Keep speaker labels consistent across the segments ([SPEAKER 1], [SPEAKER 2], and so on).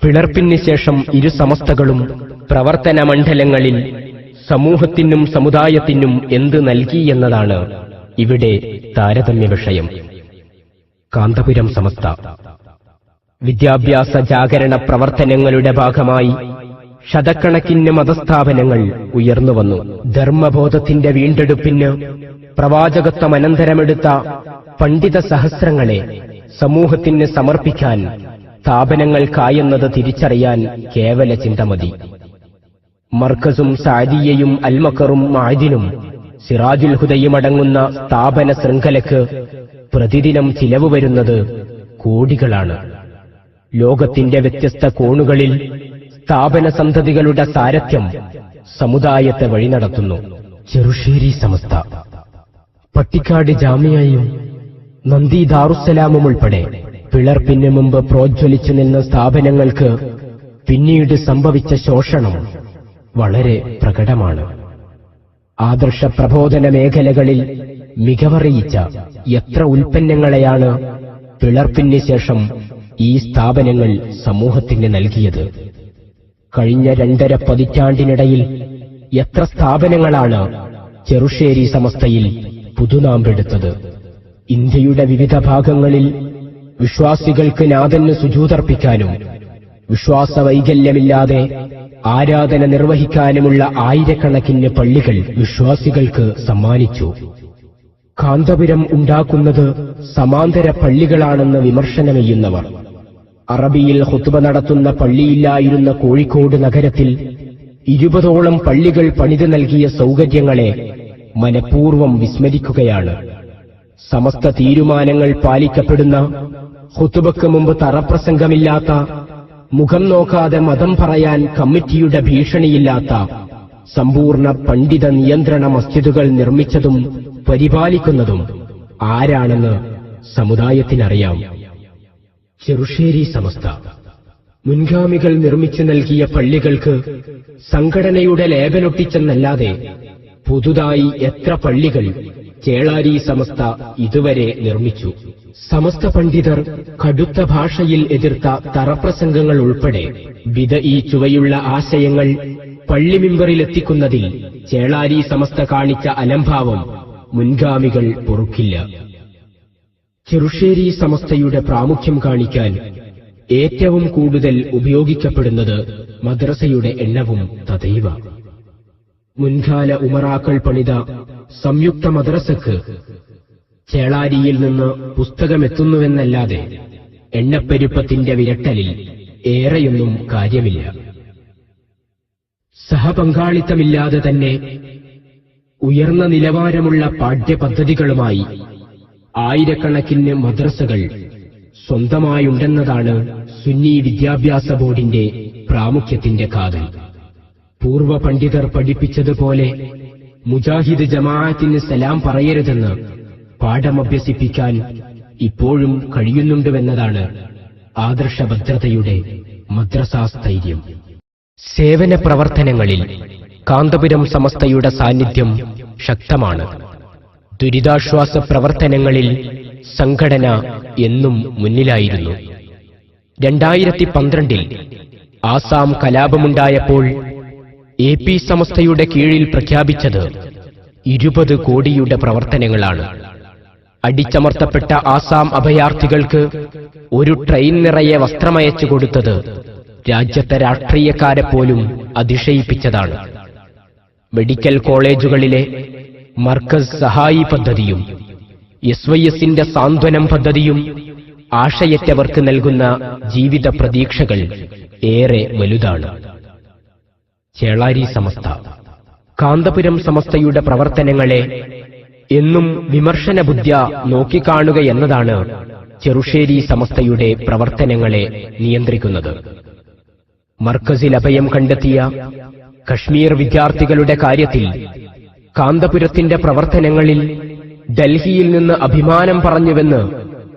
[SPEAKER 1] പിളർപ്പിന് ശേഷം ഇരു സമസ്തകളും പ്രവർത്തന മണ്ഡലങ്ങളിൽ സമൂഹത്തിനും സമുദായത്തിനും എന്ത് നൽകി എന്നതാണ് ഇവിടെ താരതമ്യ വിഷയം. കാന്തപുരം സമസ്ത വിദ്യാഭ്യാസ ജാഗരണ പ്രവർത്തനങ്ങളുടെ ഭാഗമായി ശതക്കണക്കിന് മതസ്ഥാപനങ്ങൾ ഉയർന്നുവന്നു. ധർമ്മബോധത്തിന്റെ വീണ്ടെടുപ്പിന് പ്രവാചകത്വം അനന്തരമെടുത്ത പണ്ഡിത സഹസ്രങ്ങളെ സമൂഹത്തിന് സമർപ്പിക്കാൻ സ്ഥാപനങ്ങൾക്കായെന്നത് തിരിച്ചറിയാൻ കേവല ചിന്ത മതി. മർക്കസും സാദിയയും അൽമക്കറും മഅദിനും സിറാജുൽ ഹുദയും അടങ്ങുന്ന സ്ഥാപന ശൃംഖലയ്ക്ക് പ്രതിദിനം ചിലവ് വരുന്നത് കോടികളാണ്. ലോകത്തിന്റെ വ്യത്യസ്ത കോണുകളിൽ സ്ഥാപന സന്തതികളുടെ സാരഥ്യം സമുദായത്തെ വഴിനടത്തുന്നു. ചെറുശ്ശേരി സമസ്ത പട്ടിക്കാട് ജാമിയയും നന്ദി ദാറുസ്സലാമും ഉൾപ്പെടെ പിളർപ്പിന് മുമ്പ് പ്രോജ്വലിച്ചു നിന്ന സ്ഥാപനങ്ങൾക്ക് പിന്നീട് സംഭവിച്ച ശോഷണം വളരെ പ്രകടമാണ്. ആദർശ പ്രബോധന മേഖലകളിൽ മികവറിയിച്ച എത്ര ഉൽപ്പന്നങ്ങളെയാണ് പിളർപ്പിന് ശേഷം ഈ സ്ഥാപനങ്ങൾ സമൂഹത്തിന് നൽകിയത്. കഴിഞ്ഞ 2.5 പതിറ്റാണ്ടിനിടയിൽ എത്ര സ്ഥാപനങ്ങളാണ് ചെറുശ്ശേരി സമസ്തയിൽ പുതുനാമ്പെടുത്തത്. ഇന്ത്യയുടെ വിവിധ ഭാഗങ്ങളിൽ വിശ്വാസികൾക്ക് നാഥന് സുജൂദർപ്പിക്കാനും വിശ്വാസവൈകല്യമില്ലാതെ ആരാധന നിർവഹിക്കാനുമുള്ള ആയിരക്കണക്കിന് പള്ളികൾ വിശ്വാസികൾക്ക് സമ്മാനിച്ചു. കാന്തപുരം ഉണ്ടാക്കുന്നത് സമാന്തര പള്ളികളാണെന്ന് വിമർശനമെയ്യുന്നവർ അറബിയിൽ ഖുത്ബ നടത്തുന്ന പള്ളിയില്ലായിരുന്ന കോഴിക്കോട് നഗരത്തിൽ 20ഓളം പള്ളികൾ പണിതു നൽകിയ സൗകര്യങ്ങളെ മനഃപൂർവ്വം വിസ്മരിക്കുകയാണ്. സമസ്ത തീരുമാനങ്ങൾ പാലിക്കപ്പെടുന്ന, ഖുത്ബയ്ക്ക് മുമ്പ് തറപ്രസംഗമില്ലാത്ത, മുഖം നോക്കാതെ മതം പറയാൻ കമ്മിറ്റിയുടെ ഭീഷണിയില്ലാത്ത സമ്പൂർണ്ണ പണ്ഡിത നിയന്ത്രണ മസ്ജിദുകൾ നിർമ്മിച്ചതും പരിപാലിക്കുന്നതും ആരാണെന്ന് സമുദായത്തിനറിയാം. ചെറുശ്ശേരി സമസ്ത മുൻഗാമികൾ നിർമ്മിച്ചു നൽകിയ പള്ളികൾക്ക് സംഘടനയുടെ ലേബലൊട്ടിച്ചെന്നല്ലാതെ പുതുതായി എത്ര പള്ളികൾ ചേളാരി സമസ്ത ഇതുവരെ നിർമ്മിച്ചു? സമസ്ത പണ്ഡിതർ കടുത്ത ഭാഷയിൽ എതിർത്ത തറപ്രസംഗങ്ങൾ ഉൾപ്പെടെ ബിദഈ ചുവയുള്ള ആശയങ്ങൾ പള്ളിമിമ്പറിലെത്തിക്കുന്നതിൽ ചേളാരി സമസ്ത കാണിച്ച അലംഭാവം മുൻഗാമികൾ പൊറുക്കില്ല. ചെറുശ്ശേരി സമസ്തയുടെ പ്രാമുഖ്യം കാണിക്കാൻ ഏറ്റവും കൂടുതൽ ഉപയോഗിക്കപ്പെടുന്നത് മദ്രസയുടെ എണ്ണവും തദൈവ. മുൻകാല ഉമറാക്കൾ പണിത സംയുക്ത മദ്രസക്ക് ചേളാരിയിൽ നിന്ന് പുസ്തകമെത്തുന്നുവെന്നല്ലാതെ എണ്ണപ്പെരുപ്പത്തിന്റെ വിരട്ടലിൽ ഏറെയൊന്നും കാര്യമില്ല. സഹപങ്കാളിത്തമില്ലാതെ തന്നെ ഉയർന്ന നിലവാരമുള്ള പാഠ്യപദ്ധതികളുമായി ആയിരക്കണക്കിന് മദ്രസകൾ സ്വന്തമായുണ്ടെന്നതാണ് സുന്നി വിദ്യാഭ്യാസ ബോർഡിന്റെ പ്രാമുഖ്യത്തിന്റെ കാതൽ. പൂർവ്വ പണ്ഡിതർ പഠിപ്പിച്ചതുപോലെ മുജാഹിദ് ജമാഅത്തിന് സലാം പറയരുതെന്ന് പാഠമഭ്യസിപ്പിക്കാൻ ഇപ്പോഴും കഴിയുന്നുണ്ടുവെന്നതാണ് ആദർശഭദ്രതയുടെ മദ്രസാസ്ഥൈര്യം. സേവന പ്രവർത്തനങ്ങളിൽ കാന്തപുരം സമസ്തയുടെ സാന്നിധ്യം ശക്തമാണ്. ദുരിതാശ്വാസ പ്രവർത്തനങ്ങളിൽ സംഘടന എന്നും മുന്നിലായിരുന്നു. 2012 ആസാം കലാപമുണ്ടായപ്പോൾ AP സമസ്തയുടെ കീഴിൽ പ്രഖ്യാപിച്ചത് 20 കോടിയുടെ പ്രവർത്തനങ്ങളാണ്. അടിച്ചമർത്തപ്പെട്ട ആസാം അഭയാർത്ഥികൾക്ക് ഒരു ട്രെയിൻ നിറയെ വസ്ത്രമയച്ചു കൊടുത്തത് രാജ്യത്തെ രാഷ്ട്രീയക്കാരെപ്പോലും അതിശയിപ്പിച്ചതാണ്. മെഡിക്കൽ കോളേജുകളിലെ മർക്കസ് സഹായി പദ്ധതിയും SYSന്റെ സാന്ത്വനം പദ്ധതിയും ആശയറ്റവർക്ക് നൽകുന്ന ജീവിത പ്രതീക്ഷകൾ ഏറെ വലുതാണ്. ചേളാരി സമസ്ത കാന്തപുരം സമസ്തയുടെ പ്രവർത്തനങ്ങളെ എന്നും വിമർശന ബുദ്ധ്യാ നോക്കിക്കാണുകയെന്നതാണ് ചെറുശ്ശേരി സമസ്തയുടെ പ്രവർത്തനങ്ങളെ നിയന്ത്രിക്കുന്നത്. മർക്കസിൽ അഭയം കണ്ടെത്തിയ കശ്മീർ വിദ്യാർത്ഥികളുടെ കാര്യത്തിൽ കാന്തപുരത്തിന്റെ പ്രവർത്തനങ്ങളിൽ ഡൽഹിയിൽ നിന്ന് അഭിമാനം പറഞ്ഞുവെന്ന്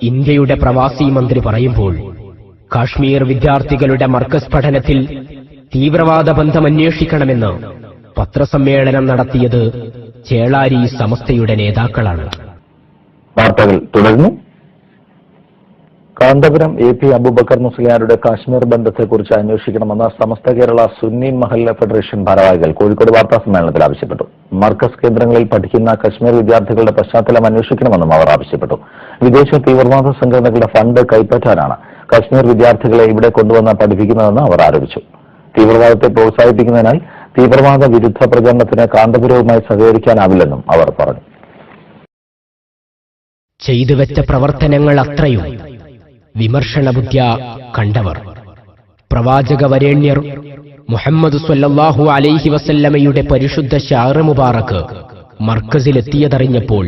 [SPEAKER 1] ഇന്ത്യയുടെ പ്രവാസി മന്ത്രി പറയുമ്പോൾ, കാശ്മീർ വിദ്യാർത്ഥികളുടെ മർക്കസ് പഠനത്തിൽ തീവ്രവാദ ബന്ധം അന്വേഷിക്കണമെന്ന് പത്രസമ്മേളനം നടത്തിയത് ചേളാരി സമസ്തയുടെ നേതാക്കളാണ്.
[SPEAKER 2] വാർത്തകൾ തുടർന്നു. കാന്തപുരം AP അബൂബക്കർ മുസ്ലിയാരുടെ കാശ്മീർ ബന്ധത്തെക്കുറിച്ച് അന്വേഷിക്കണമെന്ന് സമസ്ത കേരള സുന്നി മഹല്ല ഫെഡറേഷൻ ഭാരവാഹികൾ കോഴിക്കോട് വാർത്താസമ്മേളനത്തിൽ ആവശ്യപ്പെട്ടു. മർക്കസ് കേന്ദ്രങ്ങളിൽ പഠിക്കുന്ന കശ്മീർ വിദ്യാർത്ഥികളുടെ പശ്ചാത്തലം അന്വേഷിക്കണമെന്നും അവർ ആവശ്യപ്പെട്ടു. വിദേശ തീവ്രവാദ സംഘടനകളുടെ ഫണ്ട് കൈപ്പറ്റാനാണ് കശ്മീർ വിദ്യാർത്ഥികളെ ഇവിടെ കൊണ്ടുവന്ന് പഠിപ്പിക്കുന്നതെന്ന് അവർ ആരോപിച്ചു. തീവ്രവാദത്തെ പ്രോത്സാഹിപ്പിക്കുന്നതിനാൽ തീവ്രവാദ വിരുദ്ധ പ്രചരണത്തിന് കാന്തപുരവുമായി സഹകരിക്കാനാവില്ലെന്നും അവർ പറഞ്ഞു.
[SPEAKER 1] ചെയ്തുവെച്ച പ്രവർത്തനങ്ങൾ അത്രയും വിമർശനബുദ്ധ്യ കണ്ടവർ പ്രവാചക വരേണ്യർ മുഹമ്മദ് സ്വല്ലല്ലാഹു അലൈഹി വസല്ലമയുടെ പരിശുദ്ധ ശഅർ മുബാറക്ക് മർക്കസിലെത്തിയതറിഞ്ഞപ്പോൾ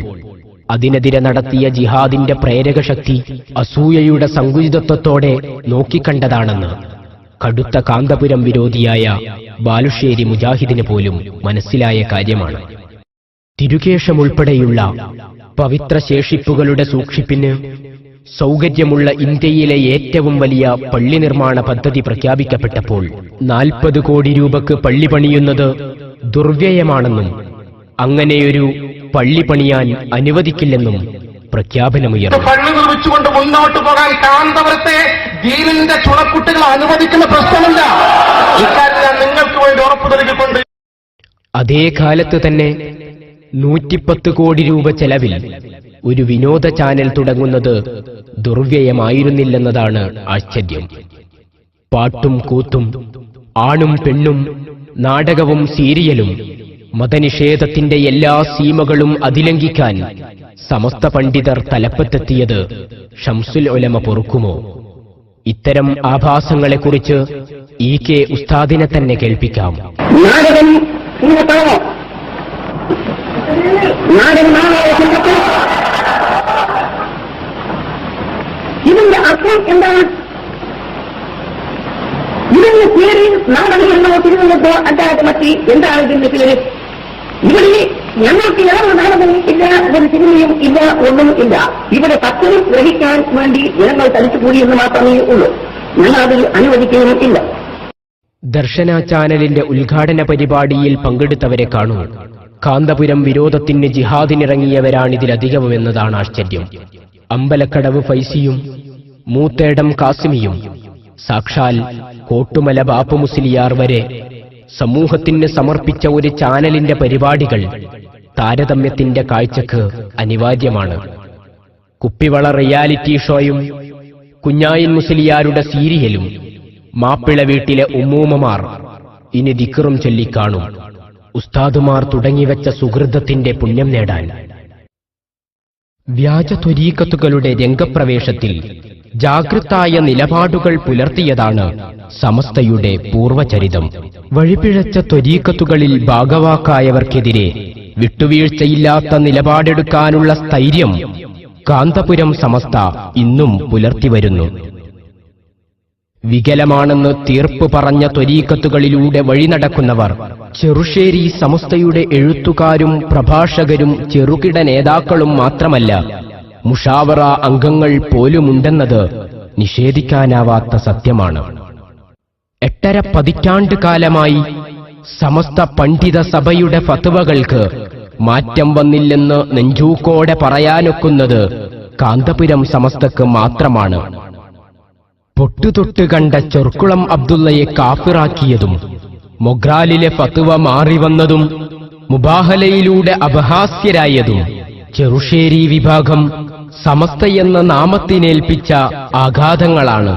[SPEAKER 1] അതിനെതിരെ നടത്തിയ ജിഹാദിന്റെ പ്രേരകശക്തി അസൂയയുടെ സങ്കുചിതത്വത്തോടെ നോക്കിക്കണ്ടതാണെന്ന് കടുത്ത കാന്തപുരം വിരോധിയായ ബാലുശ്ശേരി മുജാഹിദിന് പോലും മനസ്സിലായ കാര്യമാണ്. തിരുകേശമുൾപ്പെടെയുള്ള പവിത്ര ശേഷിപ്പുകളുടെ സൂക്ഷിപ്പിന് സൗകര്യമുള്ള ഇന്ത്യയിലെ ഏറ്റവും വലിയ പള്ളി നിർമ്മാണ പദ്ധതി പ്രഖ്യാപിക്കപ്പെട്ടപ്പോൾ 40 കോടി രൂപയ്ക്ക് പള്ളി പണിയുന്നത് ദുർവ്യയമാണെന്നും അങ്ങനെയൊരു പള്ളി പണിയാൻ അനുവദിക്കില്ലെന്നും പ്രഖ്യാപനമുയർന്നു.
[SPEAKER 3] പള്ളി നിർമ്മിച്ചുകൊണ്ട് മുന്നോട്ട് പോകാൻ കാന്തപുരത്തെ ദീനിന്റെ ചുണക്കുട്ടികൾ അനുവദിക്കുന്ന പ്രശ്നമില്ല. ഇക്കാര്യം ഞാൻ നിങ്ങൾക്ക് വേണ്ടി ഉറപ്പു നൽകിക്കൊണ്ട്
[SPEAKER 1] അതേ കാലത്ത് തന്നെ 110 കോടി രൂപ ചെലവിൽ ഒരു വിനോദ ചാനൽ തുടങ്ങുന്നത് ദുർവ്യയമായിരുന്നില്ലെന്നതാണ് ആശ്ചര്യം. പാട്ടും കൂത്തും ആണും പെണ്ണും നാടകവും സീരിയലും മതനിഷേധത്തിന്റെ എല്ലാ സീമകളും അതിലംഘിക്കാൻ സമസ്ത പണ്ഡിതർ തലപ്പത്തെത്തിയത് ഷംസുൽ ഉലമ പൊറുക്കുമോ? ഇത്തരം ആഭാസങ്ങളെക്കുറിച്ച് EK ഉസ്താദിനെ തന്നെ കേൾപ്പിക്കാം.
[SPEAKER 4] ഇതിന്റെ അർത്ഥം എന്താണ്? ഇതിന്റെ പേര് നാടകമെന്നോ തിരുവനന്തപുരത്തോ അല്ലാതെ മറ്റ് എന്താണ് ഇതിന്റെ പേര്? ഇവിടെ ഞങ്ങൾക്ക് യാതൊരു നാടകവും ഇല്ല, ഒരു സിനിമയും ഇല്ല, ഒന്നും ഇല്ല. ഇവിടെ സത്യം ഗ്രഹിക്കാൻ വേണ്ടി ജനങ്ങൾ തളിച്ചുകൂടി എന്ന് മാത്രമേ ഉള്ളൂ. ഞങ്ങൾ അതിൽ അനുവദിക്കുകയും ഇല്ല.
[SPEAKER 1] ദർശന ചാനലിന്റെ ഉദ്ഘാടന പരിപാടിയിൽ പങ്കെടുത്തവരെ കാണൂ. കാന്തപുരം വിരോധത്തിന് ജിഹാദിനിറങ്ങിയവരാണിതിലധികവും എന്നതാണ് ആശ്ചര്യം. അമ്പലക്കടവ് ഫൈസിയും മൂത്തേടം കാസിമിയും സാക്ഷാൽ കോട്ടുമല ബാപ്പു മുസ്ലിയാർ വരെ സമൂഹത്തിന് സമർപ്പിച്ച ഒരു ചാനലിന്റെ പരിപാടികൾ താരതമ്യത്തിന്റെ കാഴ്ചക്ക് അനിവാര്യമാണ്. കുപ്പിവള റിയാലിറ്റി ഷോയും കുഞ്ഞായിൻ മുസ്ലിയാരുടെ സീരിയലും മാപ്പിള വീട്ടിലെ ഉമ്മൂമ്മമാർ ഇനി ദിക്റും ചൊല്ലിക്കാണും. ഉസ്താദുമാർ തുടങ്ങിവെച്ച സുഹൃതത്തിന്റെ പുണ്യം നേടാൻ വ്യാജ ത്വരീഖത്തുകളുടെ രംഗപ്രവേശത്തിൽ ജാഗ്രതായ നിലപാടുകൾ പുലർത്തിയതാണ് സമസ്തയുടെ പൂർവചരിതം. വഴിപിഴച്ച ത്വരീഖത്തുകളിൽ ഭാഗവാക്കായവർക്കെതിരെ വിട്ടുവീഴ്ചയില്ലാത്ത നിലപാടെടുക്കാനുള്ള സ്ഥൈര്യം കാന്തപുരം സമസ്ത ഇന്നും പുലർത്തിവരുന്നു. വികലമാണെന്ന് തീർപ്പ് പറഞ്ഞ ത്വരീഖത്തുകളിലൂടെ വഴി നടക്കുന്നവർ ചെറുശ്ശേരി സമസ്തയുടെ എഴുത്തുകാരും പ്രഭാഷകരും ചെറുകിട നേതാക്കളും മാത്രമല്ല, മുഷാവറ അംഗങ്ങൾ പോലുമുണ്ടെന്നത് നിഷേധിക്കാനാവാത്ത സത്യമാണ്. 8.5 പതിറ്റാണ്ട് കാലമായി സമസ്ത പണ്ഡിത സഭയുടെ ഫത്വകൾക്ക് മാറ്റം വന്നില്ലെന്ന് നെഞ്ചൂക്കോടെ പറയാനൊക്കുന്നത് കാന്തപുരം സമസ്തക്ക് മാത്രമാണ്. പൊട്ടുതൊട്ട് കണ്ട ചെർക്കുളം അബ്ദുള്ളയെ കാഫിറാക്കിയതും മൊഗ്രാലിലെ ഫത്വ മാറിവന്നതും മുബാഹലയിലൂടെ അപഹാസ്യരായതും ചെറുശ്ശേരി വിഭാഗം സമസ്തയെന്ന നാമത്തിനേൽപ്പിച്ച ആഘാതങ്ങളാണ്.